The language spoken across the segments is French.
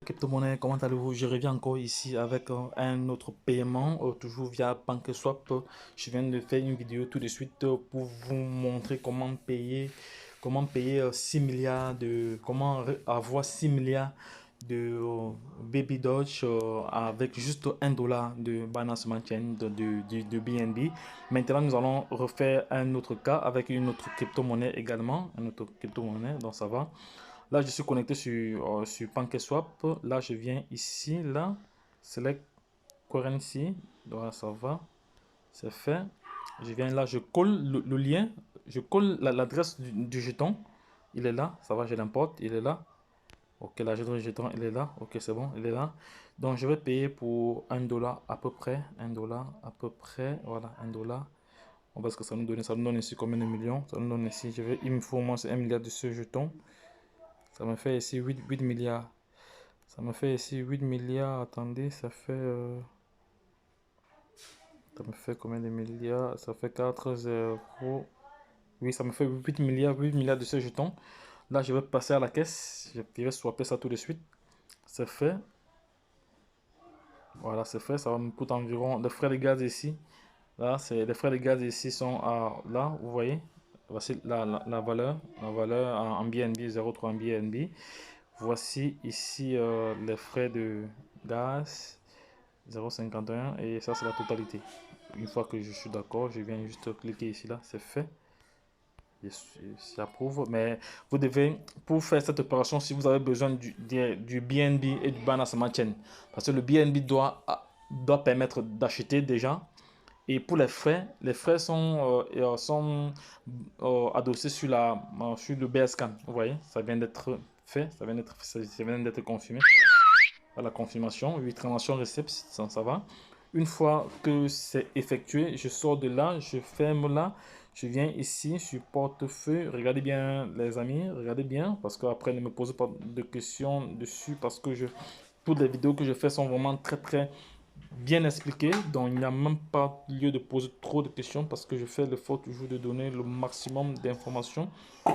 Crypto-monnaie, comment allez-vous? Je reviens encore ici avec un autre paiement, toujours via PancakeSwap. Je viens de faire une vidéo tout de suite pour vous montrer comment payer 6 milliards avoir 6 milliards de Baby Doge avec juste 1 dollar de Binance Smart Chain de BNB. Maintenant, nous allons refaire un autre cas avec une autre crypto-monnaie également, un autre crypto-monnaie, donc ça va. Là, je suis connecté sur PancakeSwap. Là, je viens ici, là, select currency. Voilà, ça va. C'est fait. Je viens là, je colle le lien. Je colle l'adresse du jeton. Il est là. Ça va, je l'importe. Il est là. Ok, l'adresse du jeton, il est là. Ok, c'est bon, il est là. Donc, je vais payer pour 1 dollar à peu près. 1 dollar à peu près. Voilà, 1 dollar. On va ce que ça nous donne ici combien de millions? Ça nous donne ici, il me faut au moins 1 milliard de ce jeton. Ça me fait ici 8 milliards. Ça me fait ici 8 milliards. Attendez, ça me fait combien de milliards? Ça fait 4 zéros. Oui, ça me fait 8 milliards, 8 milliards de ces jetons. Là, je vais passer à la caisse. Je vais swapper ça tout de suite. C'est fait. Voilà, c'est fait. Ça va me coûter environ. Les frais de gaz ici. Là, les frais de gaz ici sont à. Là, vous voyez. Voici la valeur. La valeur en BNB, 0,3 en BNB. Voici ici les frais de gaz. 0,51 et ça c'est la totalité. Une fois que je suis d'accord, je viens juste cliquer ici là, c'est fait. J'approuve, mais vous devez, pour faire cette opération, si vous avez besoin du BNB et du Binance Smart Chain, parce que le BNB doit permettre d'acheter déjà. Et pour les frais sont adossés sur le BSCAN. Vous voyez, ça vient d'être fait, ça vient d'être confirmé à la confirmation, 8 transactions recept, ça va. Une fois que c'est effectué, je sors de là, je ferme là, je viens ici sur portefeuille. Regardez bien les amis, regardez bien, parce qu'après ne me posez pas de questions dessus, parce que toutes les vidéos que je fais sont vraiment très bien expliqué, donc il n'y a même pas lieu de poser trop de questions parce que je fais l'effort toujours de donner le maximum d'informations.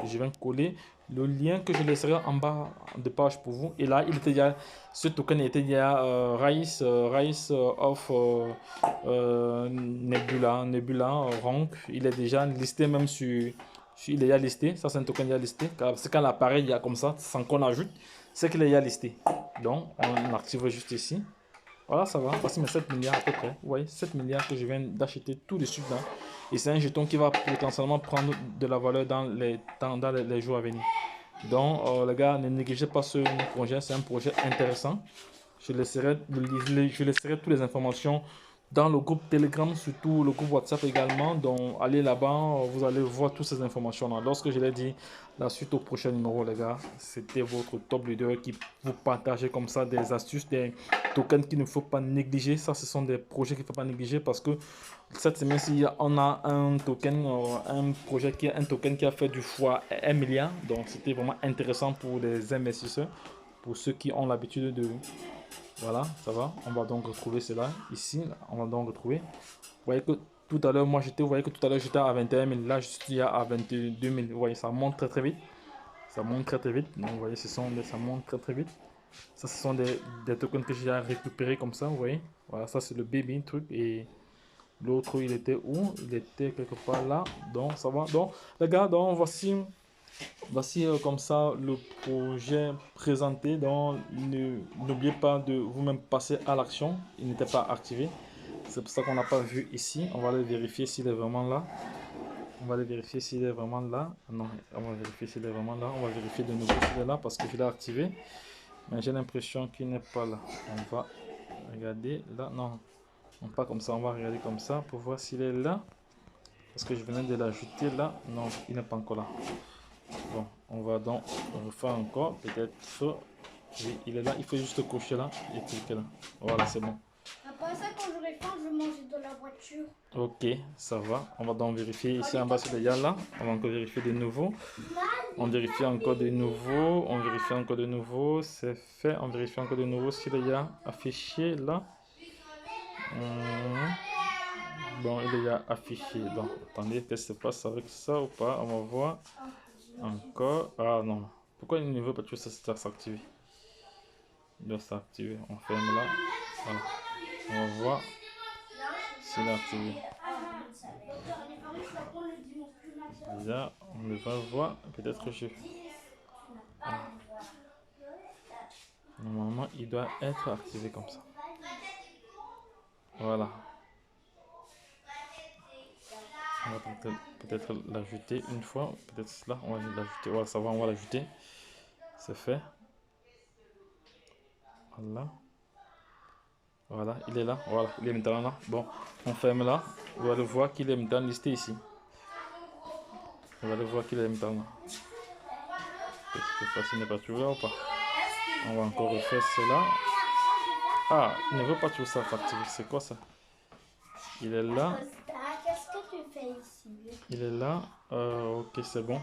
Je vais coller le lien que je laisserai en bas de page pour vous. Et là, ce token était déjà Rise of Nebula Rank. Il est déjà listé même il est déjà listé. Ça, c'est un token déjà listé. C'est quand l'appareil il y a comme ça, sans qu'on ajoute, c'est qu'il est déjà listé. Donc, on active juste ici. Voilà, ça va. Voici mes 7 milliards à peu près. Vous voyez, 7 milliards que je viens d'acheter tout de suite là. Et c'est un jeton qui va potentiellement prendre de la valeur dans les jours à venir. Donc, les gars, ne négligez pas ce projet. C'est un projet intéressant. Je laisserai toutes les informations dans le groupe Telegram, surtout le groupe WhatsApp également. Donc, allez là-bas, vous allez voir toutes ces informations-là. Lorsque je l'ai dit, la suite au prochain numéro, les gars, c'était votre top leader qui vous partageait comme ça des astuces, des tokens qu'il ne faut pas négliger. Ça, ce sont des projets qu'il ne faut pas négliger parce que cette semaine-ci, on a un token, un projet un token qui a fait du fois 1 milliard. Donc, c'était vraiment intéressant pour les investisseurs, pour ceux qui ont l'habitude de voilà, ça va. On va donc retrouver cela ici. On va donc retrouver. Vous voyez que tout à l'heure, vous voyez que tout à l'heure, j'étais à 21 000. Là, je suis à 22 000. Vous voyez, ça monte très vite. Ça monte très vite. Donc, vous voyez, ça monte très vite. Ça, ce sont des tokens que j'ai récupérés comme ça. Vous voyez. Voilà, ça, c'est le baby truc. Et l'autre, il était où? Il était quelque part là. Donc, ça va. Donc, les gars, donc, voici comme ça le projet présenté. Donc, n'oubliez pas de vous-même passer à l'action. Il n'était pas activé. C'est pour ça qu'on n'a pas vu ici. On va aller vérifier s'il est vraiment là. On va aller vérifier s'il est vraiment là. Non, on va vérifier s'il est vraiment là. On va vérifier de nouveau s'il est là parce que je l'ai activé. Mais j'ai l'impression qu'il n'est pas là. On va regarder là. Non, non, pas comme ça. On va regarder comme ça pour voir s'il est là. Parce que je venais de l'ajouter là. Non, il n'est pas encore là. Bon, on va donc refaire encore. Peut-être. Oui, il est là. Il faut juste cocher là et cliquer là. Voilà, c'est bon. Après ça, quand j'aurai faim, je vais manger dans la voiture. Ok, ça va. On va donc vérifier ici en bas, c'est déjà là. On va encore vérifier de nouveau. On vérifie encore de nouveau. On vérifie encore de nouveau. C'est fait. On vérifie encore de nouveau s'il est déjà affiché là. Bon, il est déjà affiché. Donc, attendez, qu'est-ce qui se passe avec ça ou pas? On va voir. Encore. Ah non. Pourquoi il ne veut pas que ça s'active? doit s'activer. On ferme là. Voilà. On va voir s'il est activé. Là, on va voir. Peut-être que je... Voilà. Normalement, il doit être activé comme ça. Voilà. On va peut-être l'ajouter une fois. Peut-être là, on va l'ajouter. Voilà, ça va, on va l'ajouter. C'est fait. Voilà. Voilà, il est là. Voilà, il est maintenant là. Bon, on ferme là. Vous allez voir qu'il est maintenant listé ici. Vous allez voir qu'il est maintenant là. Cette fois-ci n'est pas toujours là ou pas? On va encore refaire cela. Ah, il ne veut pas toujours ça s'activer. C'est quoi ça? Il est là. Qu'est-ce que tu fais ici? Il est là. Ok, c'est bon.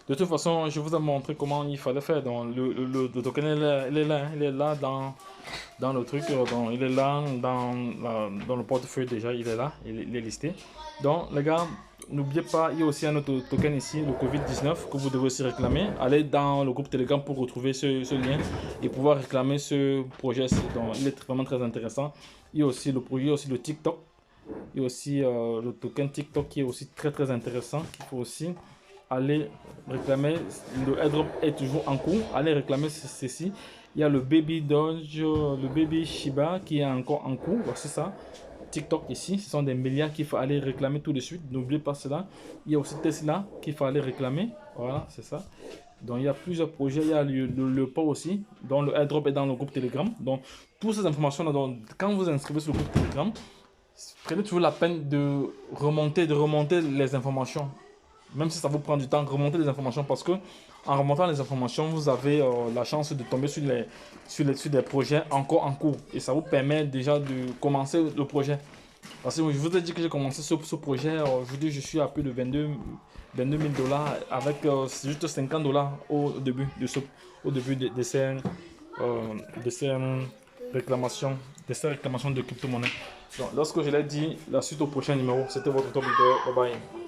De toute façon, je vous ai montré comment il fallait faire. Donc, le token, il est là. Hein. Il est là dans le truc. Il est là dans le portefeuille déjà. Il est là. Il est listé. Donc, les gars, n'oubliez pas, il y a aussi un autre token ici, le Covid-19, que vous devez aussi réclamer. Allez dans le groupe Telegram pour retrouver ce lien et pouvoir réclamer ce projet. Donc, il est vraiment très intéressant. Il y a aussi le projet, il y a aussi le TikTok. Il y a aussi le token TikTok qui est aussi très intéressant. Il faut aussi aller réclamer. Le airdrop est toujours en cours. Allez réclamer ceci. Il y a le Baby Doge, le Baby Shiba qui est encore en cours. C'est ça. TikTok ici, ce sont des milliards qu'il faut aller réclamer tout de suite. N'oubliez pas cela. Il y a aussi Tesla qu'il faut aller réclamer. Voilà, c'est ça. Donc il y a plusieurs projets. Il y a le pot aussi, dont le airdrop est dans le groupe Telegram. Donc toutes ces informations-là, quand vous inscrivez sur le groupe Telegram, prenez toujours la peine de remonter les informations. Même si ça vous prend du temps, remonter les informations parce que en remontant les informations, vous avez la chance de tomber sur des projets encore en cours. Et ça vous permet déjà de commencer le projet. Parce que je vous ai dit que j'ai commencé ce projet. Aujourd'hui, je suis à plus de 22 000 $ avec juste 50 $ au début de ces réclamations de crypto-monnaie. Donc, lorsque je l'ai dit, la suite au prochain numéro, c'était votre top leader. Bye bye.